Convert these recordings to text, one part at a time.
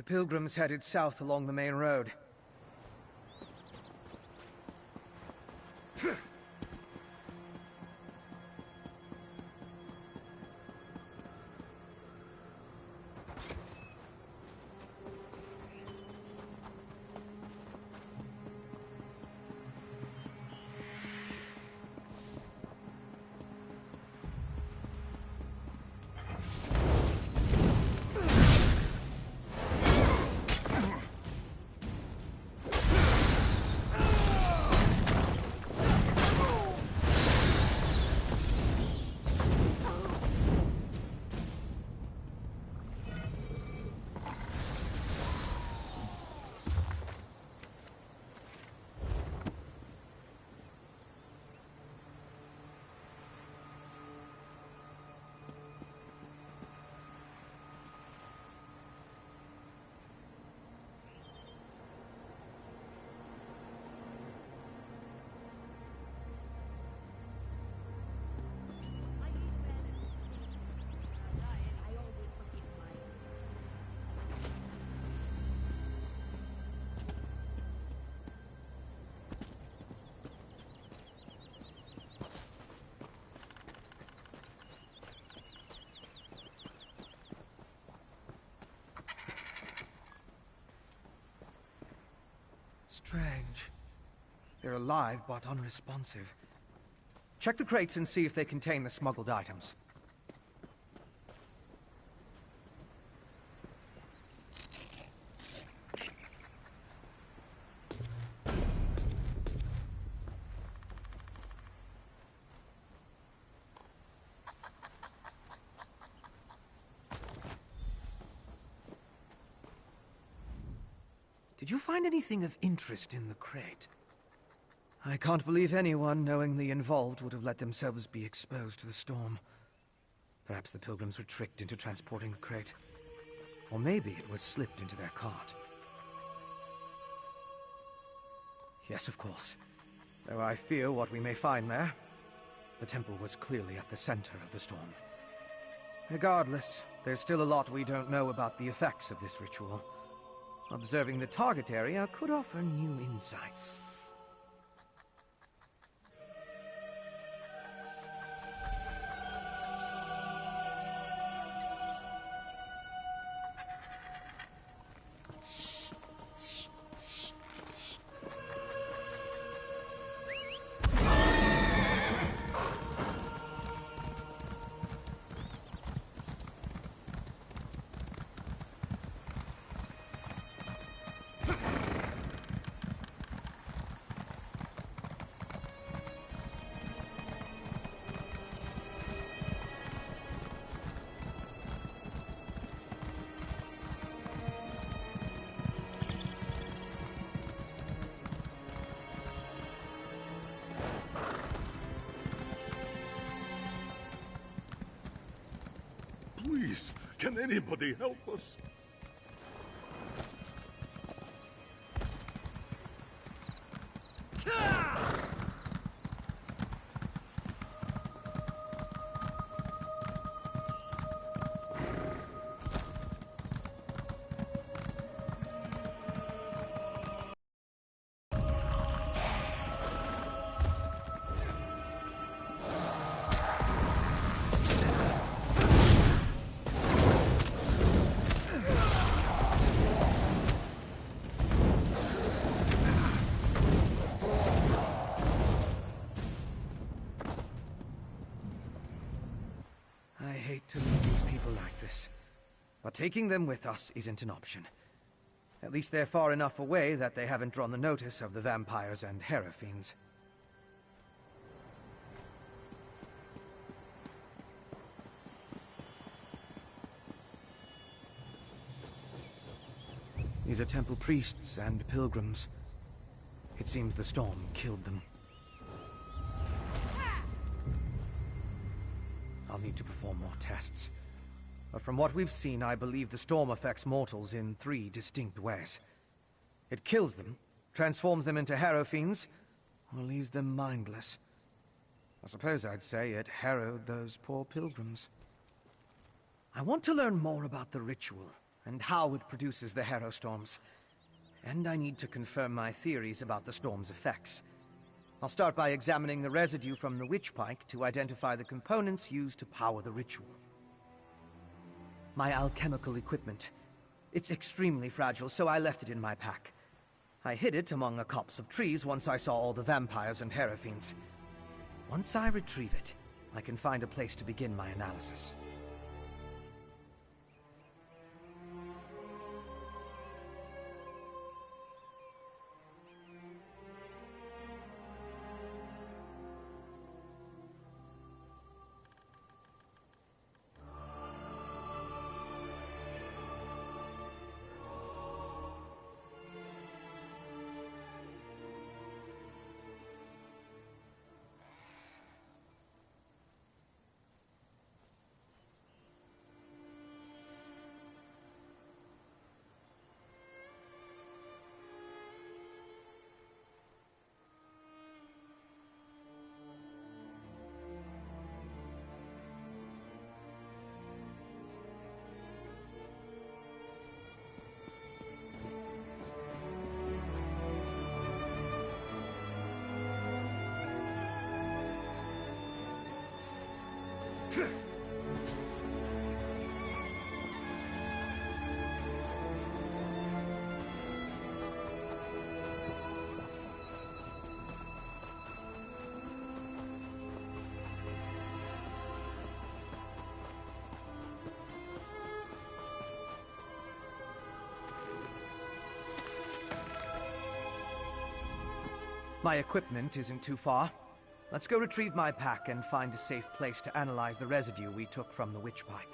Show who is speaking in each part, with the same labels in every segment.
Speaker 1: pilgrims headed south along the main road. Strange. They're alive, but unresponsive. Check the crates and see if they contain the smuggled items. Did you find anything of interest in the crate? I can't believe anyone knowingly involved would have let themselves be exposed to the storm. Perhaps the pilgrims were tricked into transporting the crate. Or maybe it was slipped into their cart. Yes, of course. Though I fear what we may find there. The temple was clearly at the center of the storm. Regardless, there's still a lot we don't know about the effects of this ritual. Observing the target area could offer new insights.
Speaker 2: Please, can anybody help us?
Speaker 1: I hate to leave these people like this, but taking them with us isn't an option. At least they're far enough away that they haven't drawn the notice of the vampires and Hierophants. These are temple priests and pilgrims. It seems the storm killed them. I'll need to perform more tests. But from what we've seen, I believe the storm affects mortals in 3 distinct ways. It kills them, transforms them into Hierophants, or leaves them mindless. I suppose I'd say it harrowed those poor pilgrims. I want to learn more about the ritual and how it produces the Harrow storms. And I need to confirm my theories about the storm's effects. I'll start by examining the residue from the witch pike to identify the components used to power the ritual. My alchemical equipment. It's extremely fragile, so I left it in my pack. I hid it among a copse of trees once I saw all the vampires and Hierophants. Once I retrieve it, I can find a place to begin my analysis. My equipment isn't too far. Let's go retrieve my pack and find a safe place to analyze the residue we took from the witch pike.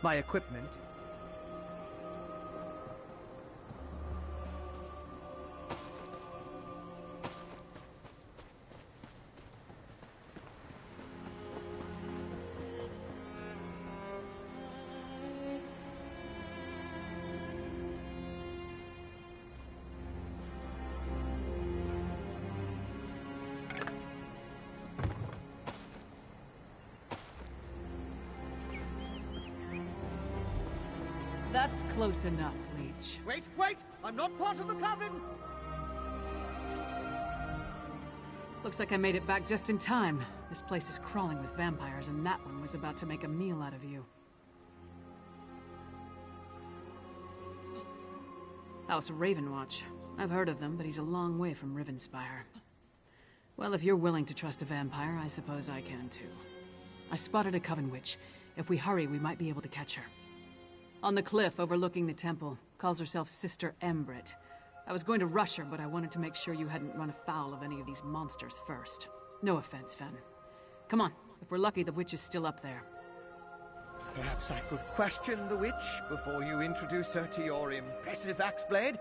Speaker 1: My equipment...
Speaker 3: That's close enough, Leech.
Speaker 1: Wait! I'm not part of the coven!
Speaker 3: Looks like I made it back just in time. This place is crawling with vampires, and that one was about to make a meal out of you. House Ravenwatch. I've heard of them, but he's a long way from Rivenspire. Well, if you're willing to trust a vampire, I suppose I can too. I spotted a coven witch. If we hurry, we might be able to catch her. On the cliff overlooking the temple. Calls herself Sister Embrit. I was going to rush her, but I wanted to make sure you hadn't run afoul of any of these monsters first. No offense, Fen. Come on. If we're lucky, the witch is still up there.
Speaker 1: Perhaps I could question the witch before you introduce her to your impressive axe blade?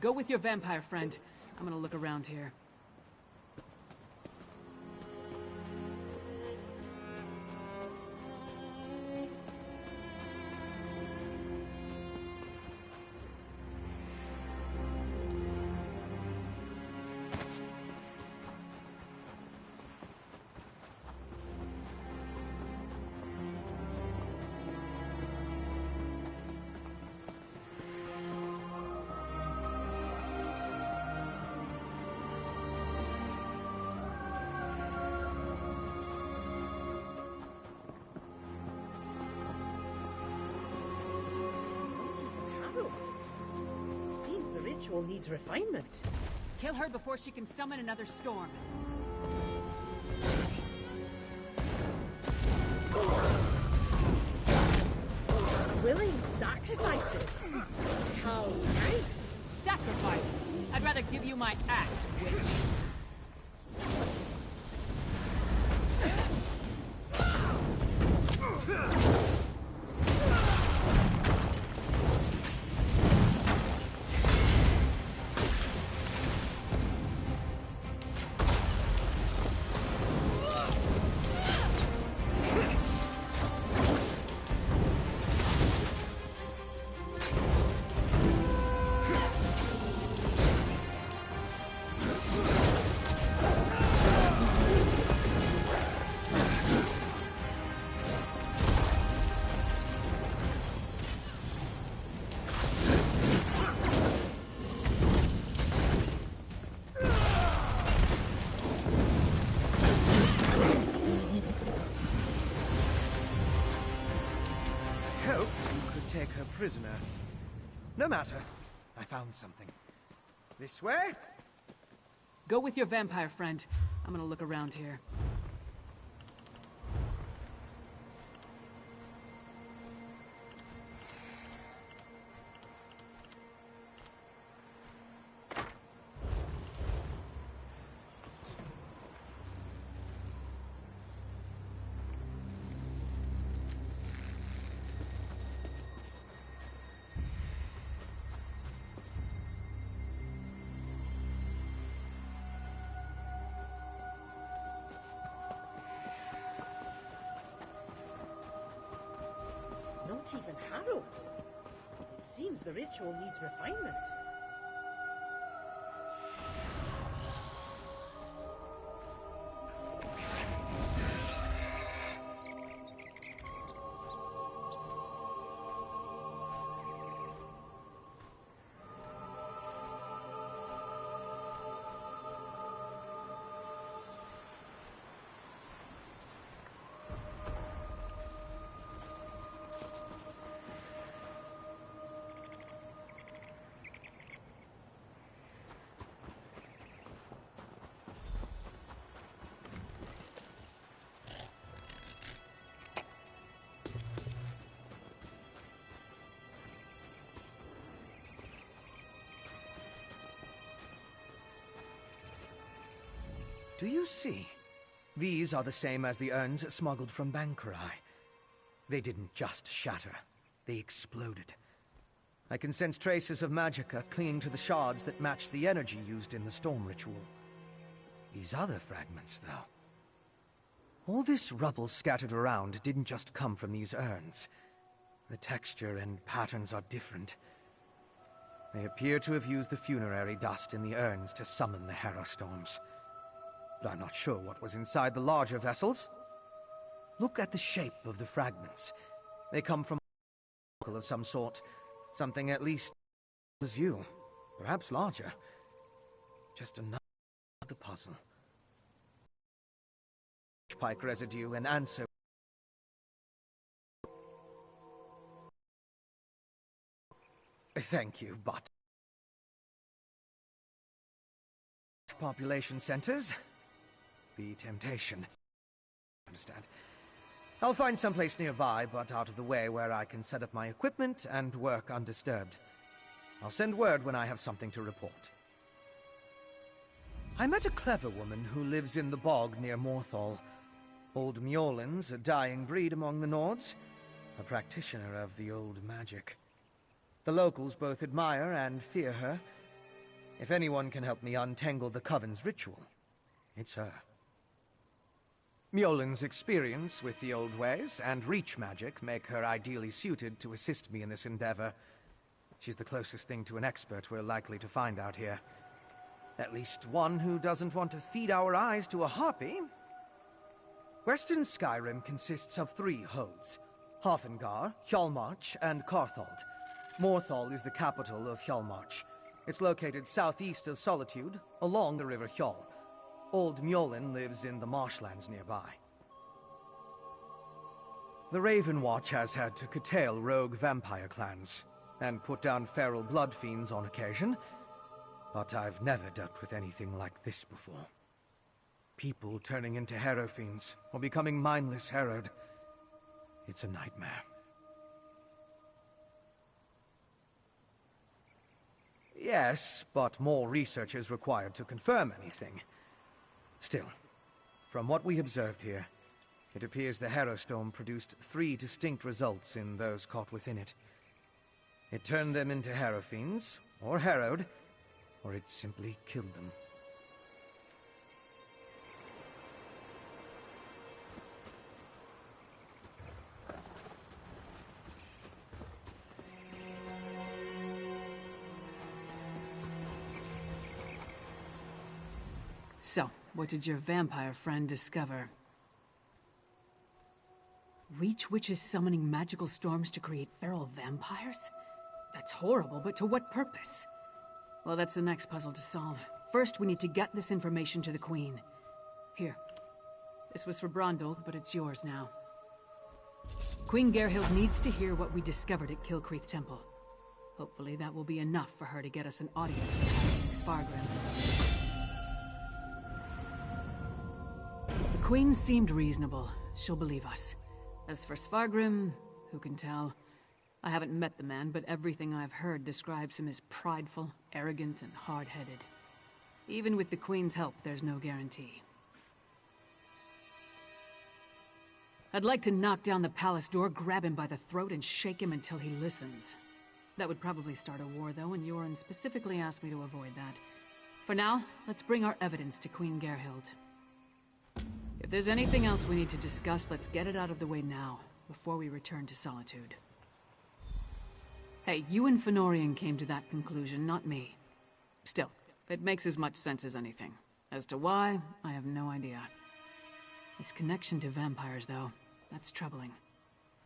Speaker 3: Go with your vampire friend. I'm gonna look around here.
Speaker 4: The ritual needs refinement.
Speaker 3: Kill her before she can summon another storm.
Speaker 4: Willing sacrifices. How nice.
Speaker 3: Sacrifice! I'd rather give you my axe, witch.
Speaker 1: Take her prisoner. No matter. I found something. This way?
Speaker 3: Go with your vampire friend. I'm gonna look around here.
Speaker 4: Not even harrowed. It seems the ritual needs refinement.
Speaker 1: Do you see? These are the same as the urns smuggled from Bankarai. They didn't just shatter. They exploded. I can sense traces of magicka clinging to the shards that match the energy used in the storm ritual. These other fragments, though. All this rubble scattered around didn't just come from these urns. The texture and patterns are different. They appear to have used the funerary dust in the urns to summon the Harrow Storms. But I'm not sure what was inside the larger vessels. Look at the shape of the fragments. They come from a of some sort. Something at least as you. Perhaps larger. Just another puzzle. Pike residue and answer. Thank you, but population centers. The temptation. Understand. I'll find someplace nearby, but out of the way where I can set up my equipment and work undisturbed. I'll send word when I have something to report. I met a clever woman who lives in the bog near Morthal. Old Mjolnir's a dying breed among the Nords, a practitioner of the old magic. The locals both admire and fear her, If anyone can help me untangle the Coven's ritual, it's her. Mjolen's experience with the old ways and reach magic make her ideally suited to assist me in this endeavor. She's the closest thing to an expert we're likely to find out here. At least one who doesn't want to feed our eyes to a harpy. Western Skyrim consists of 3 holds: Haafingar, Hjalmarch, and Carthald. Morthal is the capital of Hjalmarch. It's located southeast of Solitude, along the River Hjal. Old Mjolin lives in the marshlands nearby. The Raven Watch has had to curtail rogue vampire clans, and put down feral blood fiends on occasion, but I've never dealt with anything like this before. People turning into hero fiends, or becoming mindless harrowed. It's a nightmare. Yes, but more research is required to confirm anything. Still, from what we observed here, it appears the Harrow Storm produced 3 distinct results in those caught within it. It turned them into harrow fiends, or harrowed, or it simply killed them.
Speaker 3: So, what did your vampire friend discover? Reach Witches summoning magical storms to create feral vampires? That's horrible, but to what purpose? Well, that's the next puzzle to solve. First, we need to get this information to the Queen. Here. This was for Brondol, but it's yours now. Queen Gerhild needs to hear what we discovered at Kilcreath Temple. Hopefully that will be enough for her to get us an audience with King Svargrim. The Queen seemed reasonable. She'll believe us. As for Svargrim, who can tell? I haven't met the man, but everything I've heard describes him as prideful, arrogant, and hard-headed. Even with the Queen's help, there's no guarantee. I'd like to knock down the palace door, grab him by the throat, and shake him until he listens. That would probably start a war, though, and Yoren specifically asked me to avoid that. For now, let's bring our evidence to Queen Gerhild. If there's anything else we need to discuss, let's get it out of the way now, before we return to Solitude. Hey, you and Fëanorian came to that conclusion, not me. Still, it makes as much sense as anything. As to why, I have no idea. Its connection to vampires, though, that's troubling.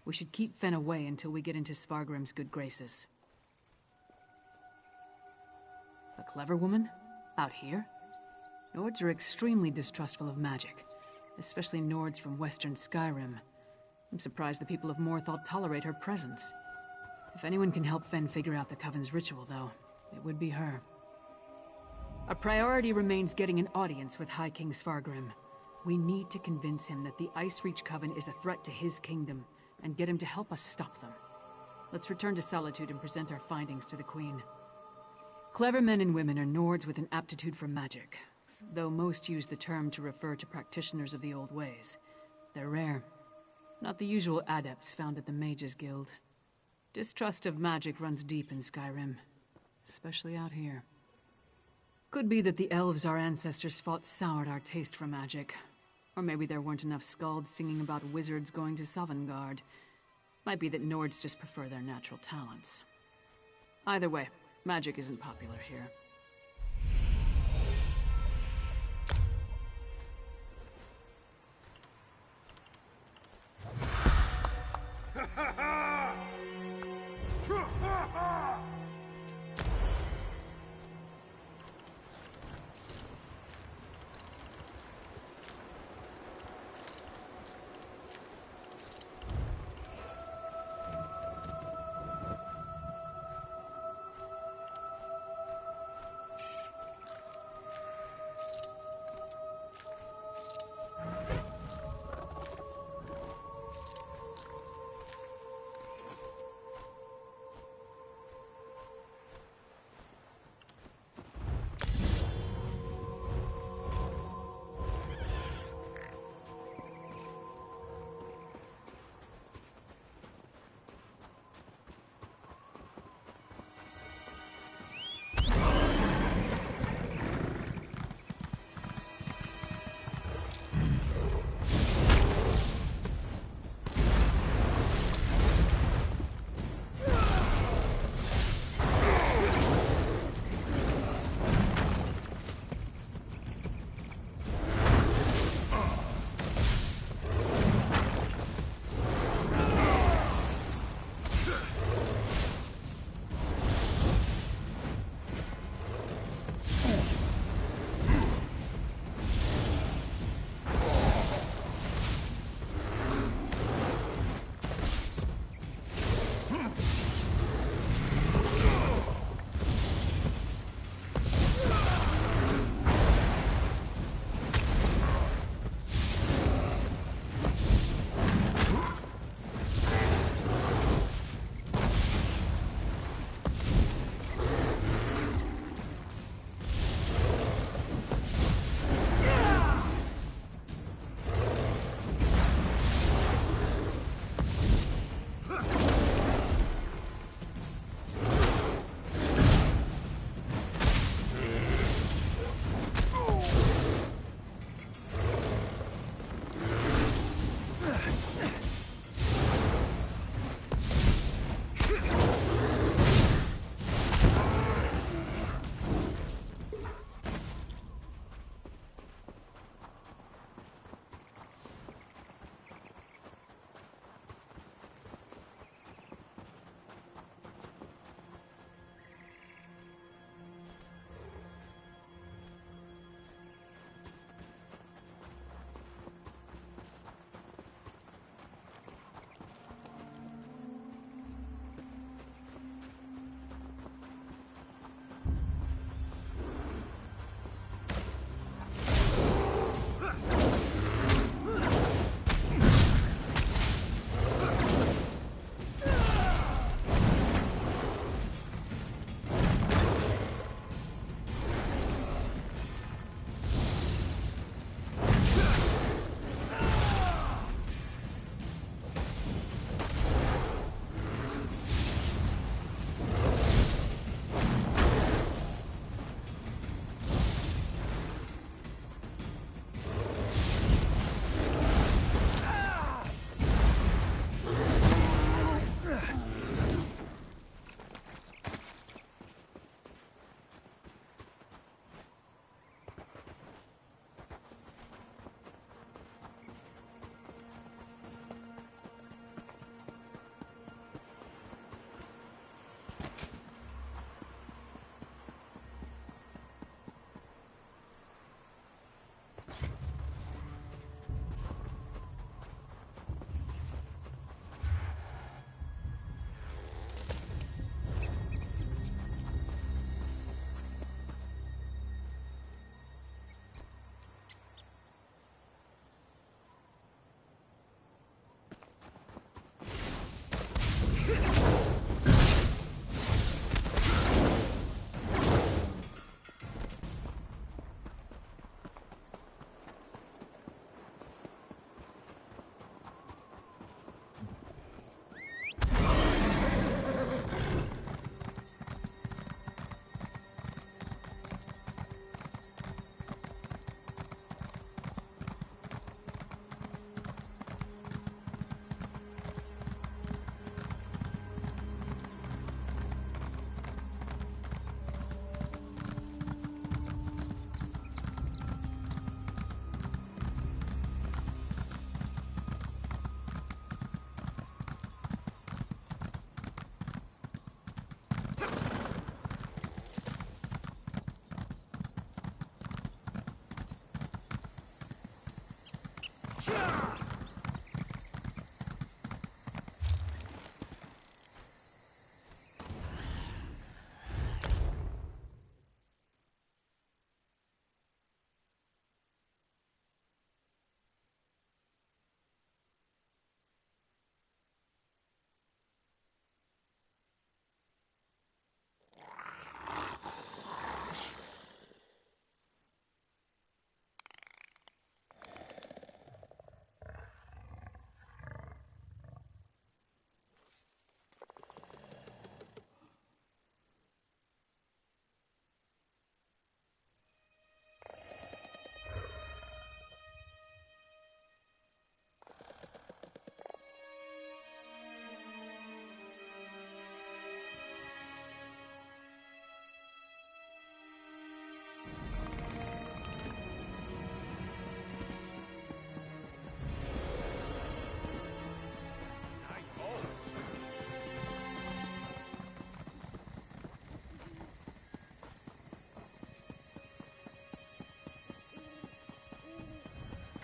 Speaker 3: We should keep Fen away until we get into Svargrim's good graces. A clever woman? Out here? Nords are extremely distrustful of magic, especially Nords from Western Skyrim. I'm surprised the people of Morthal tolerate her presence. If anyone can help Fen figure out the Coven's ritual, though, it would be her. Our priority remains getting an audience with High King Svargrim. We need to convince him that the Icereach Coven is a threat to his kingdom, and get him to help us stop them. Let's return to Solitude and present our findings to the Queen. Clever men and women are Nords with an aptitude for magic, though most use the term to refer to practitioners of the old ways. They're rare. Not the usual adepts found at the Mages Guild. Distrust of magic runs deep in Skyrim, especially out here. Could be that the elves our ancestors fought soured our taste for magic. Or maybe there weren't enough skalds singing about wizards going to Sovngarde. Might be that Nords just prefer their natural talents. Either way, magic isn't popular here.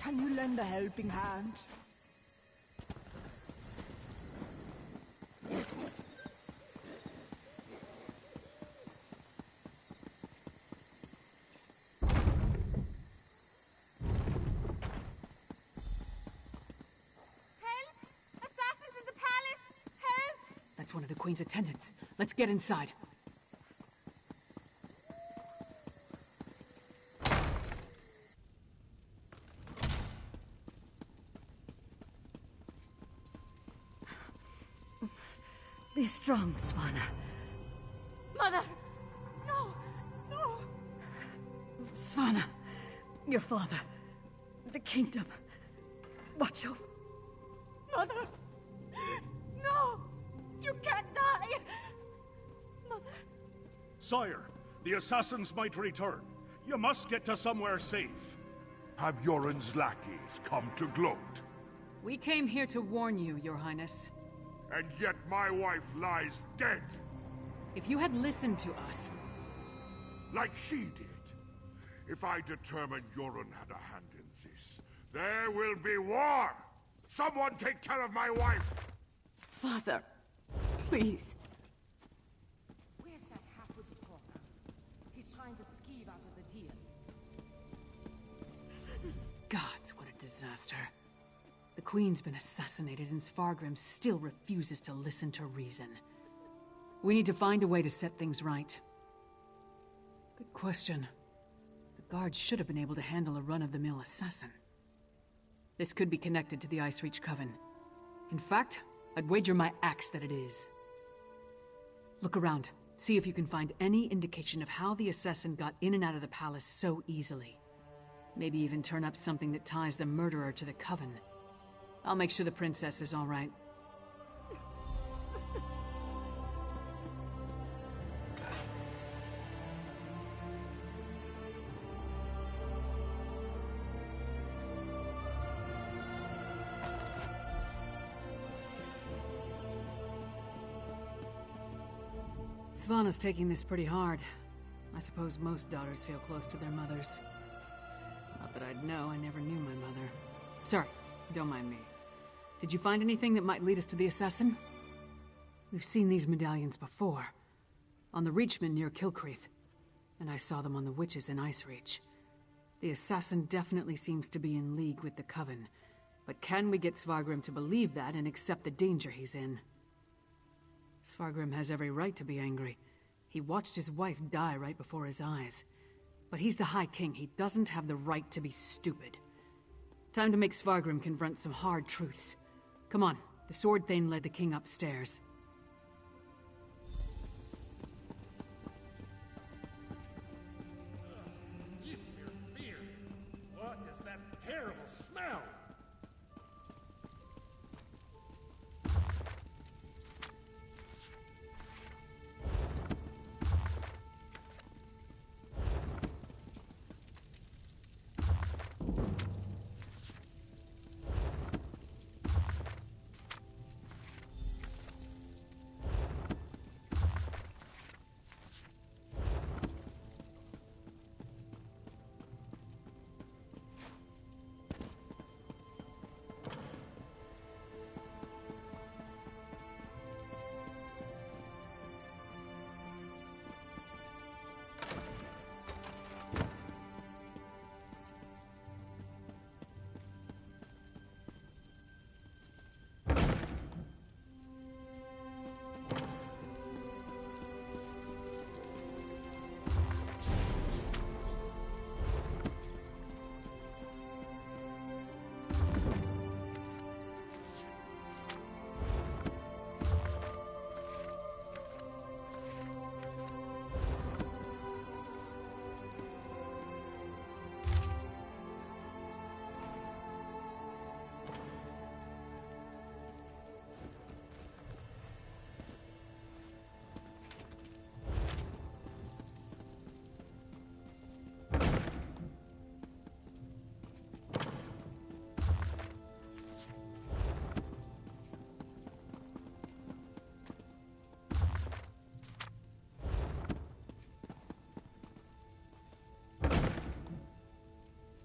Speaker 5: Can you lend a helping hand?
Speaker 3: That's one of the Queen's attendants. Let's get inside.
Speaker 5: Be strong, Svanna.
Speaker 6: Mother! No! No!
Speaker 5: Svanna, your father, the kingdom. Watch over.
Speaker 6: Mother! No! You can't die! Mother!
Speaker 2: Sire, the assassins might return. You must get to somewhere safe.
Speaker 7: Have Yoren's lackeys come to gloat?
Speaker 3: We came here to warn you, Your Highness.
Speaker 7: And yet my wife lies dead.
Speaker 3: If you had listened to us...
Speaker 7: Like she did. If I determine Yoren had a hand in this, there will be war! Someone take care of my wife!
Speaker 5: Father, please.
Speaker 4: Where's that half-witted corker? He's trying to skeeve out of the deal.
Speaker 3: Gods, what a disaster. The Queen's been assassinated and Svargrim still refuses to listen to reason. We need to find a way to set things right. Good question. The guards should have been able to handle a run-of-the-mill assassin. This could be connected to the Icereach Coven. In fact, I'd wager my axe that it is. Look around. See if you can find any indication of how the assassin got in and out of the palace so easily. Maybe even turn up something that ties the murderer to the Coven. I'll make sure the princess is all right. Svanna's taking this pretty hard. I suppose most daughters feel close to their mothers. Not that I'd know, I never knew my mother. Sorry, don't mind me. Did you find anything that might lead us to the assassin? We've seen these medallions before. On the Reachman near Kilcreath. And I saw them on the witches in Icereach. The assassin definitely seems to be in league with the Coven. But can we get Svargrim to believe that and accept the danger he's in? Svargrim has every right to be angry. He watched his wife die right before his eyes. But he's the High King. He doesn't have the right to be stupid. Time to make Svargrim confront some hard truths. Come on, the Sword Thane led the king upstairs.
Speaker 2: Is your fear? What is that terrible smell?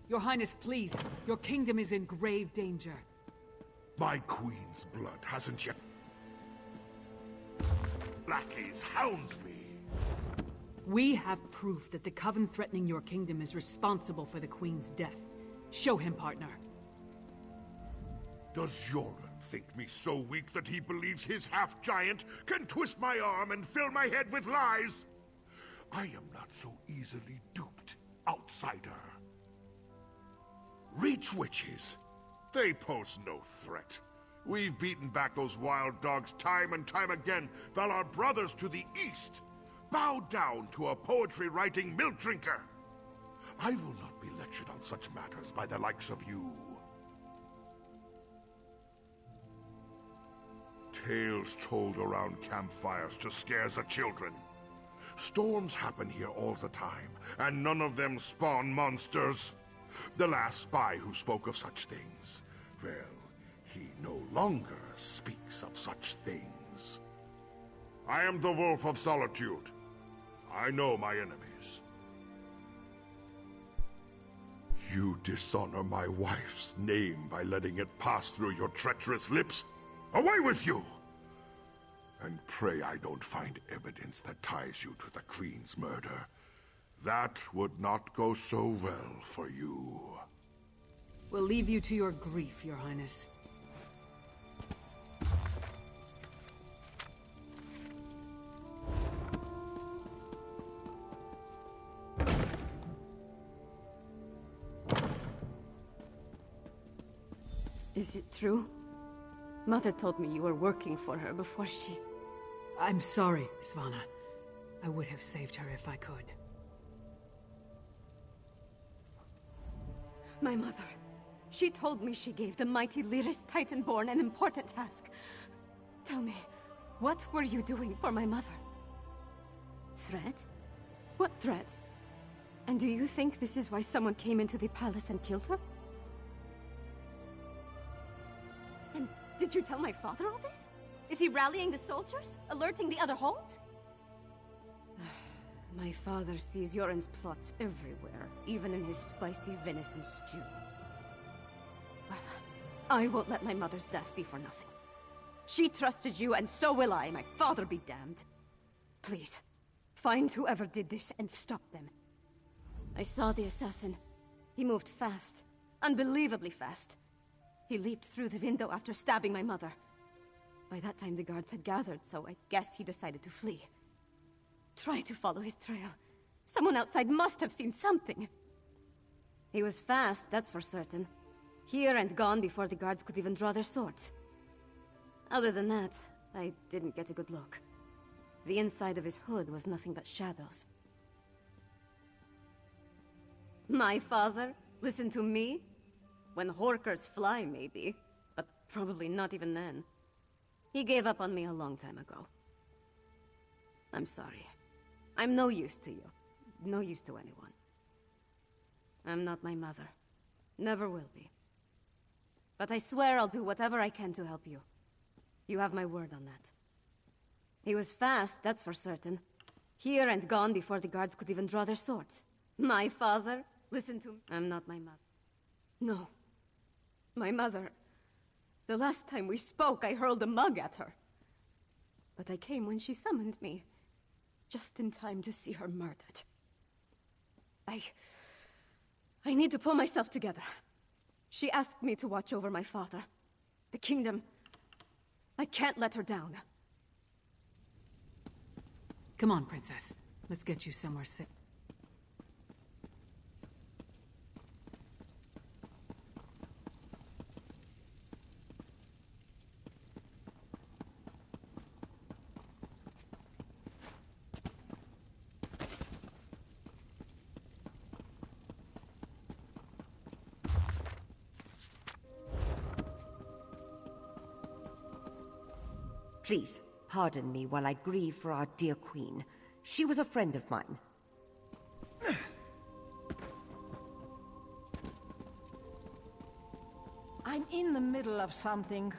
Speaker 3: Your Highness, please. Your kingdom is in grave danger.
Speaker 7: My queen's blood hasn't yet... Lackeys hound me.
Speaker 3: We have proof that the Coven threatening your kingdom is responsible for the Queen's death. Show him, partner.
Speaker 7: Does Joran think me so weak that he believes his half-giant can twist my arm and fill my head with lies? I am not so easily duped, outsider. Reach witches. They pose no threat. We've beaten back those wild dogs time and time again, while our brothers to the east bow down to a poetry-writing milk drinker. I will not be lectured on such matters by the likes of you. Tales told around campfires to scare the children. Storms happen here all the time, and none of them spawn monsters. The last spy who spoke of such things, well, he no longer speaks of such things. I am the Wolf of Solitude. I know my enemies. You dishonor my wife's name by letting it pass through your treacherous lips. Away with you! And pray I don't find evidence that ties you to the Queen's murder. That would not go so well for you.
Speaker 3: We'll leave you to your grief, Your Highness.
Speaker 5: Is it true? Mother told me you were working for her before she...
Speaker 3: I'm sorry, Svanna. I would have saved her if I could.
Speaker 5: My mother. She told me she gave the mighty Lyris Titanborn an important task. Tell me, what were you doing for my mother? Threat? What threat? And do you think this is why someone came into the palace and killed her? And did you tell my father all this? Is he rallying the soldiers? Alerting the other holds? My father sees Yoren's plots everywhere, even in his spicy venison stew. Well, I won't let my mother's death be for nothing. She trusted you, and so will I. My father be damned. Please, find whoever did this and stop them. I saw the assassin. He moved fast. Unbelievably fast. He leaped through the window after stabbing my mother. By that time, the guards had gathered, so I guess he decided to flee. Try to follow his trail. Someone outside must have seen something. He was fast, that's for certain. Here and gone before the guards could even draw their swords. Other than that, I didn't get a good look. The inside of his hood was nothing but shadows. My father? Listen to me? When Horkers fly, maybe. But probably not even then. He gave up on me a long time ago. I'm sorry. I'm no use to you. No use to anyone. I'm not my mother. Never will be. But I swear I'll do whatever I can to help you. You have my word on that. He was fast, that's for certain. Here and gone before the guards could even draw their swords. My father? Listen to me. I'm not my mother. No. My mother... The last time we spoke, I hurled a mug at her. But I came when she summoned me. Just in time to see her murdered. I need to pull myself together. She asked me to watch over my father. The kingdom... I can't let her down.
Speaker 3: Come on, Princess. Let's get you somewhere safe.
Speaker 8: Please, pardon me while I grieve for our dear queen. She was a friend of mine.
Speaker 9: I'm in the middle of something.